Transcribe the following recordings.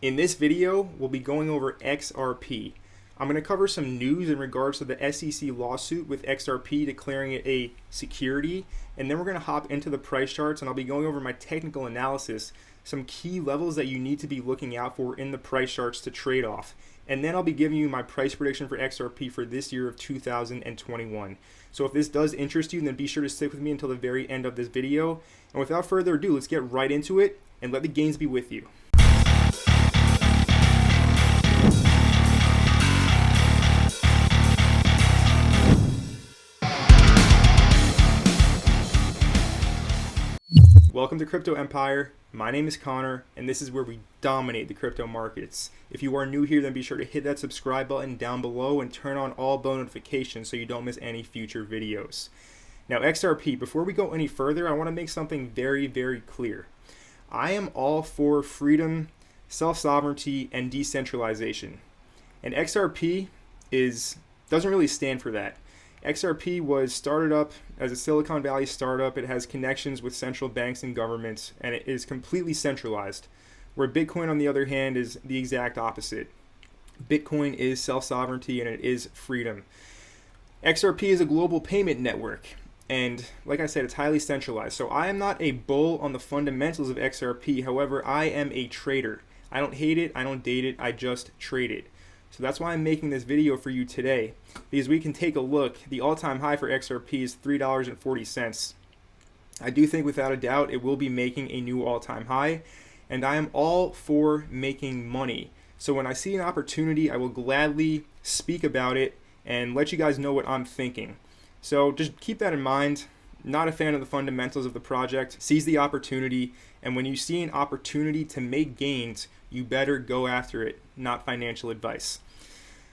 In this video, we'll be going over XRP. I'm going to cover some news in regards to the SEC lawsuit with XRP declaring it a security, and then we're going to hop into the price charts and I'll be going over my technical analysis, some key levels that you need to be looking out for in the price charts to trade off. And then I'll be giving you my price prediction for XRP for this year of 2021. So if this does interest you, then be sure to stick with me until the very end of this video. And without further ado, let's get right into it and let the gains be with you. Welcome to Crypto Empire. My name is Connor, and this is where we dominate the crypto markets. If you are new here, then be sure to hit that subscribe button down below and turn on all bell notifications so you don't miss any future videos. Now, XRP, before we go any further, I want to make something very, very clear. I am all for freedom, self-sovereignty, and decentralization. And XRP doesn't really stand for that. XRP was started up as a Silicon Valley startup. It has connections with central banks and governments, and it is completely centralized. Where Bitcoin, on the other hand, is the exact opposite. Bitcoin is self-sovereignty and it is freedom. XRP is a global payment network, and like I said, it's highly centralized. So I am not a bull on the fundamentals of XRP. However, I am a trader. I don't hate it, I don't date it, I just trade it. So that's why I'm making this video for you today, because we can take a look. The all-time high for XRP is $3.40. I do think without a doubt it will be making a new all-time high, and I am all for making money. So when I see an opportunity, I will gladly speak about it and let you guys know what I'm thinking. So just keep that in mind. Not a fan of the fundamentals of the project. Seize the opportunity, and when you see an opportunity to make gains, you better go after it, not financial advice.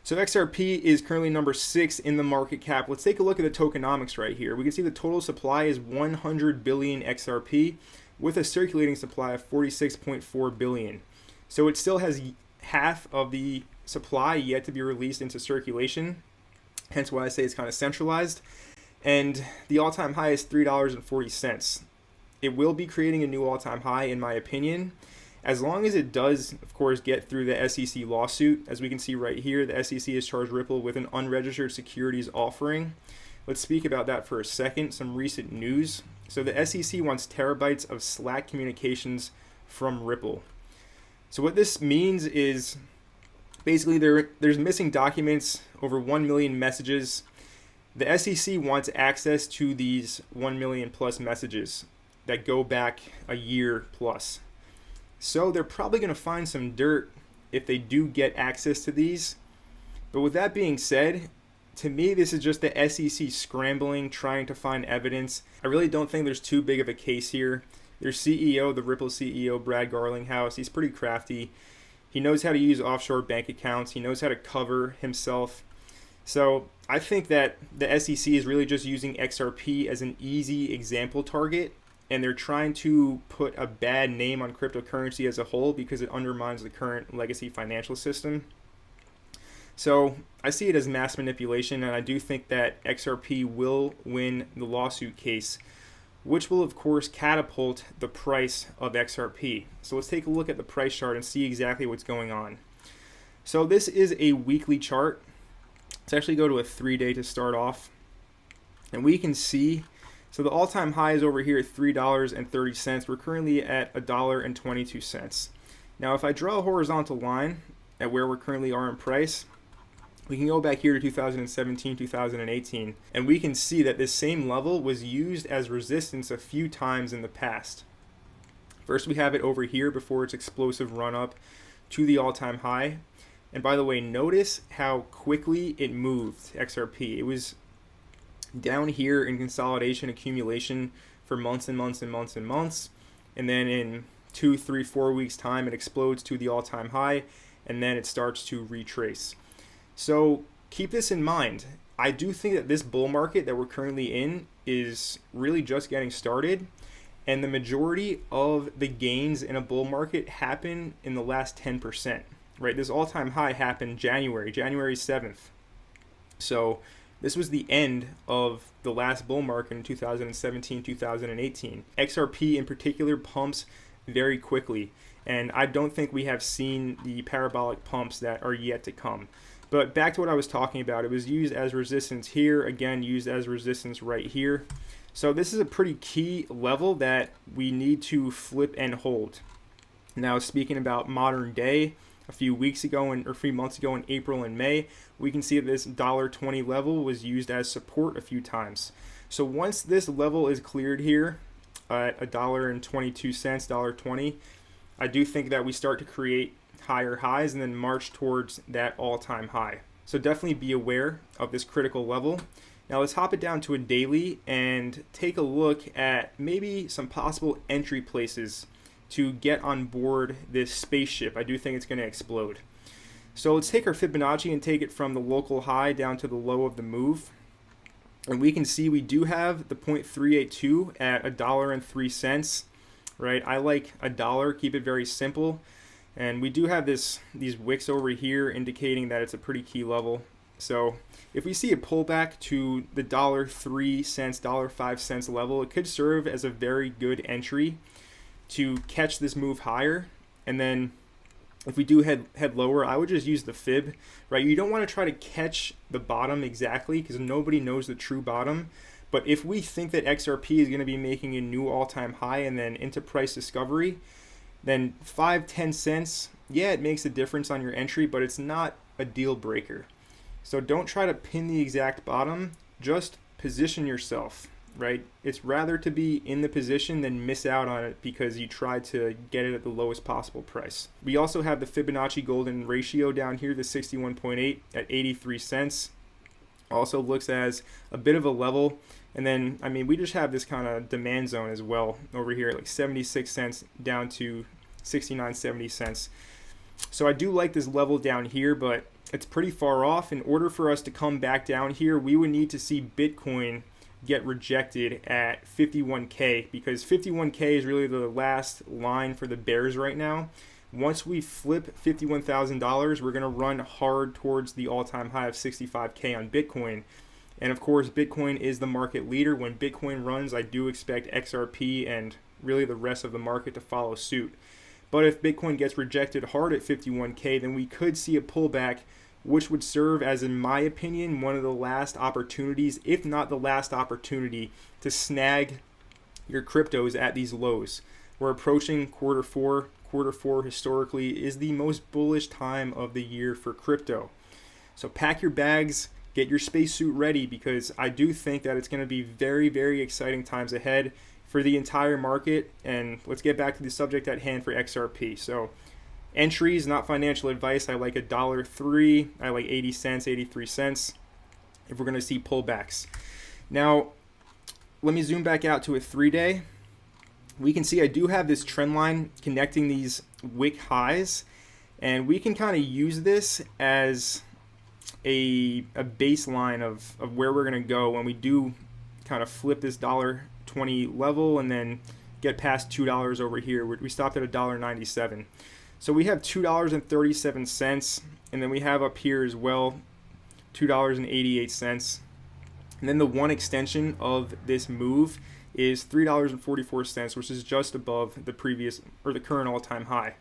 So XRP is currently number 6 in the market cap. Let's take a look at the tokenomics right here. We can see the total supply is 100 billion XRP with a circulating supply of 46.4 billion. So it still has half of the supply yet to be released into circulation, hence why I say it's kind of centralized. And the all-time high is $3.40. It will be creating a new all-time high in my opinion, as long as it does, of course, get through the SEC lawsuit. As we can see right here, the SEC has charged Ripple with an unregistered securities offering. Let's speak about that for a second. Some recent news. So the SEC wants terabytes of Slack communications from Ripple. So what this means is basically there's missing documents, over 1 million messages. The SEC wants access to these 1 million plus messages that go back a year plus. So they're probably going to find some dirt if they do get access to these. But with that being said, to me, this is just the SEC scrambling, trying to find evidence. I really don't think there's too big of a case here. Their CEO, the Ripple CEO, Brad Garlinghouse, he's pretty crafty. He knows how to use offshore bank accounts. He knows how to cover himself. So I think that the SEC is really just using XRP as an easy example target, and they're trying to put a bad name on cryptocurrency as a whole because it undermines the current legacy financial system. So I see it as mass manipulation, and I do think that XRP will win the lawsuit case, which will of course catapult the price of XRP. So let's take a look at the price chart and see exactly what's going on. So this is a weekly chart. Let's actually go to a 3-day to start off, and we can see, so the all-time high is over here at $3.30. We're currently at $1.22. Now if I draw a horizontal line at where we currently are in price, we can go back here to 2017, 2018, and we can see that this same level was used as resistance a few times in the past. First we have it over here before its explosive run up to the all-time high. And by the way, notice how quickly it moved, XRP. It was down here in consolidation, accumulation for months and months and months and months. And then in 2, 3, 4 weeks time, it explodes to the all-time high, and then it starts to retrace. So keep this in mind. I do think that this bull market that we're currently in is really just getting started. And the majority of the gains in a bull market happen in the last 10%. Right, this all-time high happened January 7th. So this was the end of the last bull market in 2017, 2018. XRP in particular pumps very quickly. and I don't think we have seen the parabolic pumps that are yet to come. But back to what I was talking about, it was used as resistance here, again used as resistance right here. So this is a pretty key level that we need to flip and hold. Now, speaking about modern day, a few weeks ago or a few months ago in April and May, we can see that this $1.20 level was used as support a few times. So once this level is cleared here at $1.22, $1.20, I do think that we start to create higher highs and then march towards that all-time high. So definitely be aware of this critical level. Now let's hop it down to a daily and take a look at maybe some possible entry places to get on board this spaceship. I do think it's going to explode. So let's take our Fibonacci and take it from the local high down to the low of the move. And we can see we do have the 0.382 at $1.03, right? I like $1, keep it very simple. And we do have these wicks over here indicating that it's a pretty key level. So if we see a pullback to the $0.03, $0.05 level, it could serve as a very good entry to catch this move higher. And then if we do head lower, I would just use the fib, right? You don't want to try to catch the bottom exactly because nobody knows the true bottom. But if we think that XRP is going to be making a new all-time high and then into price discovery, then 5-10 cents, yeah, it makes a difference on your entry, but it's not a deal breaker. So don't try to pin the exact bottom, just position yourself, right? It's rather to be in the position than miss out on it because you tried to get it at the lowest possible price. We also have the Fibonacci golden ratio down here, the 61.8 at 83 cents. Also looks as a bit of a level. And then, I mean, we just have this kind of demand zone as well over here, like 76 cents down to 69, 70 cents. So I do like this level down here, but it's pretty far off. In order for us to come back down here, we would need to see Bitcoin get rejected at 51K, because 51K is really the last line for the bears right now. Once we flip $51,000, we're going to run hard towards the all-time high of 65K on Bitcoin. And of course, Bitcoin is the market leader. When Bitcoin runs, I do expect XRP and really the rest of the market to follow suit. But if Bitcoin gets rejected hard at 51K, then we could see a pullback, which would serve as, in my opinion, one of the last opportunities, if not the last opportunity, to snag your cryptos at these lows. We're approaching quarter four. Quarter four historically is the most bullish time of the year for crypto. So pack your bags, get your spacesuit ready, because I do think that it's going to be very, very exciting times ahead for the entire market. And let's get back to the subject at hand for XRP. So entries, not financial advice. I like $1.03. I like 80 cents, 83 cents if we're going to see pullbacks. Now, let me zoom back out to a 3-day. We can see I do have this trend line connecting these wick highs, and we can kind of use this as a baseline of where we're going to go when we do kind of flip this $1.20 level and then get past $2 over here. We stopped at $1.97. So we have $2.37, and then we have up here as well $2.88. And then the one extension of this move is $3.44, which is just above the previous or the current all-time high.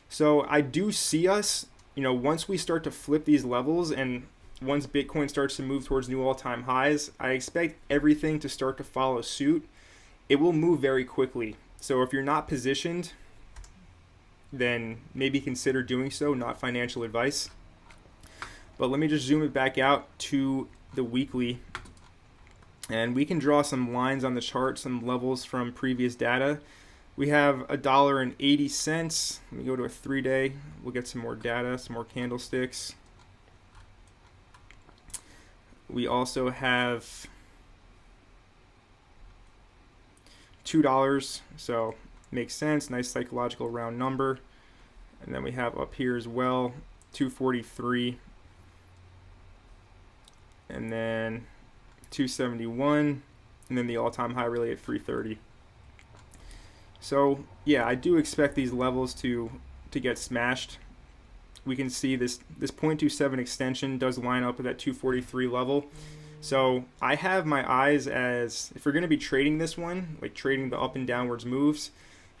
So I do see us, once we start to flip these levels and once Bitcoin starts to move towards new all-time highs, I expect everything to start to follow suit. It will move very quickly. So if you're not positioned, then maybe consider doing so, not financial advice. But let me just zoom it back out to the weekly, and we can draw some lines on the chart, some levels from previous data. We have $1.80. Let me go to a 3-day. We'll get some more data, some more candlesticks. We also have $2, so makes sense. Nice psychological round number. And then we have up here as well, 243. And then 271. And then the all-time high really at 330. So yeah, I do expect these levels to get smashed. We can see this 0.27 extension does line up with that 243 level. So I have my eyes as, if we're going to be trading this one, like trading the up and downwards moves,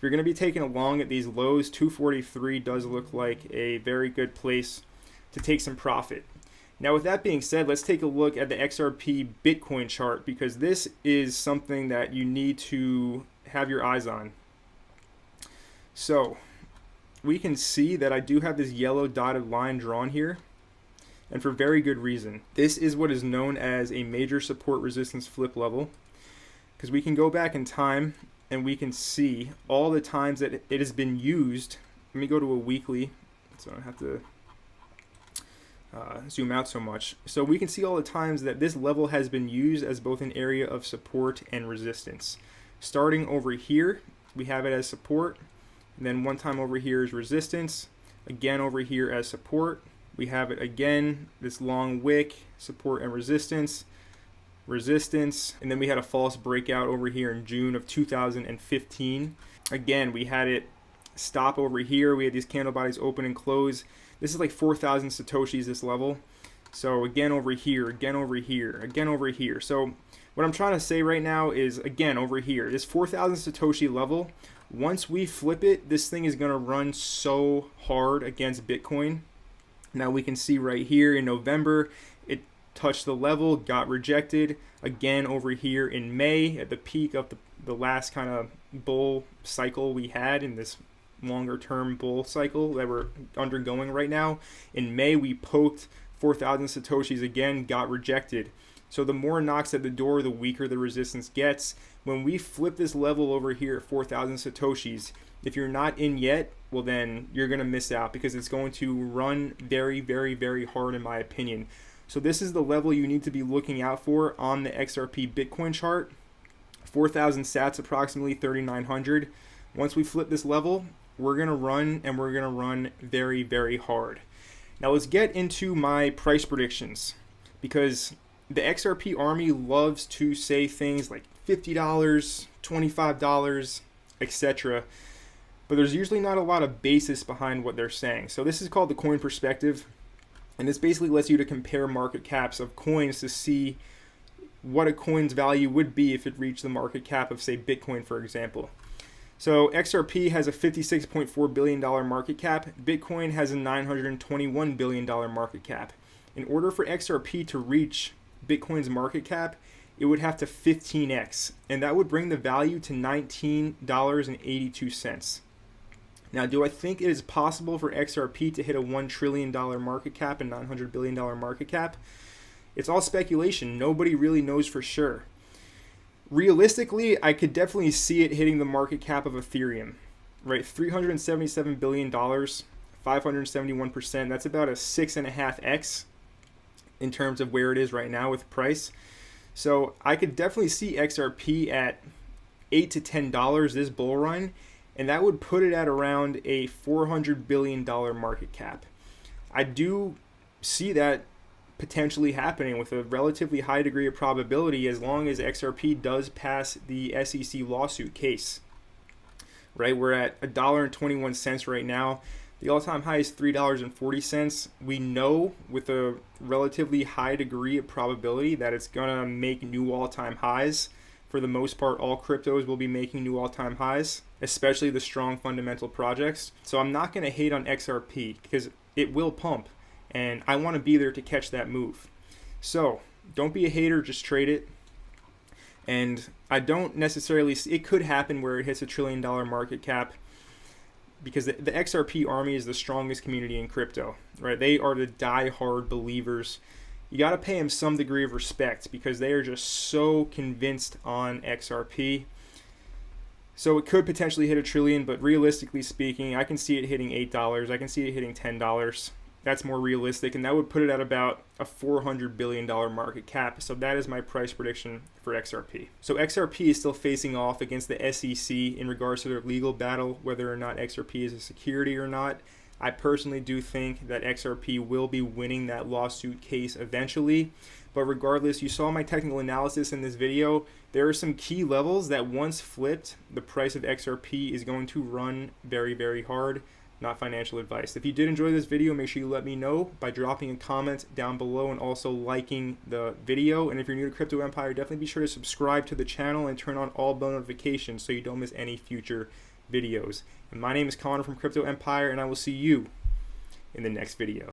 If you're going to be taking a long at these lows, 243 does look like a very good place to take some profit. Now, with that being said, let's take a look at the XRP Bitcoin chart, because this is something that you need to have your eyes on. So we can see that I do have this yellow dotted line drawn here, and for very good reason. This is what is known as a major support resistance flip level, because we can go back in time and we can see all the times that it has been used. Let me go to a weekly so I don't have to zoom out so much. So we can see all the times that this level has been used as both an area of support and resistance. Starting over here, we have it as support, and then one time over here is resistance, again over here as support. We have it again, this long wick, support and resistance, and then we had a false breakout over here in June of 2015. Again, we had it stop over here. We had these candle bodies open and close. This is like 4,000 Satoshis, this level. So again over here, again over here, again over here. So what I'm trying to say right now is, again, over here, this 4,000 Satoshi level, once we flip it, this thing is going to run so hard against Bitcoin. Now we can see right here in November, it touched the level, got rejected. Again over here in May, at the peak of the last kind of bull cycle we had in this longer term bull cycle that we're undergoing right now. In May, we poked 4,000 Satoshis again, got rejected. So the more knocks at the door, the weaker the resistance gets. When we flip this level over here at 4,000 Satoshis, if you're not in yet, well then you're going to miss out, because it's going to run very, very, very hard in my opinion. So this is the level you need to be looking out for on the XRP Bitcoin chart. 4,000 sats, approximately 3,900. Once we flip this level, we're going to run, and we're going to run very, very hard. Now let's get into my price predictions, because the XRP army loves to say things like $50, $25, etc. But there's usually not a lot of basis behind what they're saying. So this is called the coin perspective, and this basically lets you to compare market caps of coins to see what a coin's value would be if it reached the market cap of, say, Bitcoin, for example. So XRP has a $56.4 billion market cap. Bitcoin has a $921 billion market cap. In order for XRP to reach Bitcoin's market cap, it would have to 15x, and that would bring the value to $19.82. Now, do I think it is possible for XRP to hit a $1 trillion market cap and $900 billion market cap? It's all speculation. Nobody really knows for sure. Realistically, I could definitely see it hitting the market cap of Ethereum, right? $377 billion, 571%. That's about a 6.5x in terms of where it is right now with price. So I could definitely see XRP at $8 to $10 this bull run, and that would put it at around a $400 billion market cap. I do see that potentially happening with a relatively high degree of probability, as long as XRP does pass the SEC lawsuit case. Right, we're at $1.21 right now. The all-time high is $3.40. We know with a relatively high degree of probability that it's gonna make new all-time highs. For the most part, all cryptos will be making new all-time highs, especially the strong fundamental projects. So I'm not gonna hate on XRP, because it will pump, and I want to be there to catch that move. So don't be a hater, just trade it. And I don't necessarily see, it could happen where it hits $1 trillion market cap, because the XRP army is the strongest community in crypto, right? They are the die-hard believers. You got to pay them some degree of respect, because they are just so convinced on XRP. So it could potentially hit $1 trillion, but realistically speaking, I can see it hitting $8. I can see it hitting $10. That's more realistic, and that would put it at about a $400 billion market cap. So that is my price prediction for XRP. So XRP is still facing off against the SEC in regards to their legal battle, whether or not XRP is a security or not. I personally do think that XRP will be winning that lawsuit case eventually. But regardless, you saw my technical analysis in this video. There are some key levels that once flipped, the price of XRP is going to run very, very hard. Not financial advice. If you did enjoy this video, make sure you let me know by dropping a comment down below and also liking the video. And if you're new to Crypto Empire, definitely be sure to subscribe to the channel and turn on all bell notifications so you don't miss any future videos. And my name is Connor from Crypto Empire, and I will see you in the next video.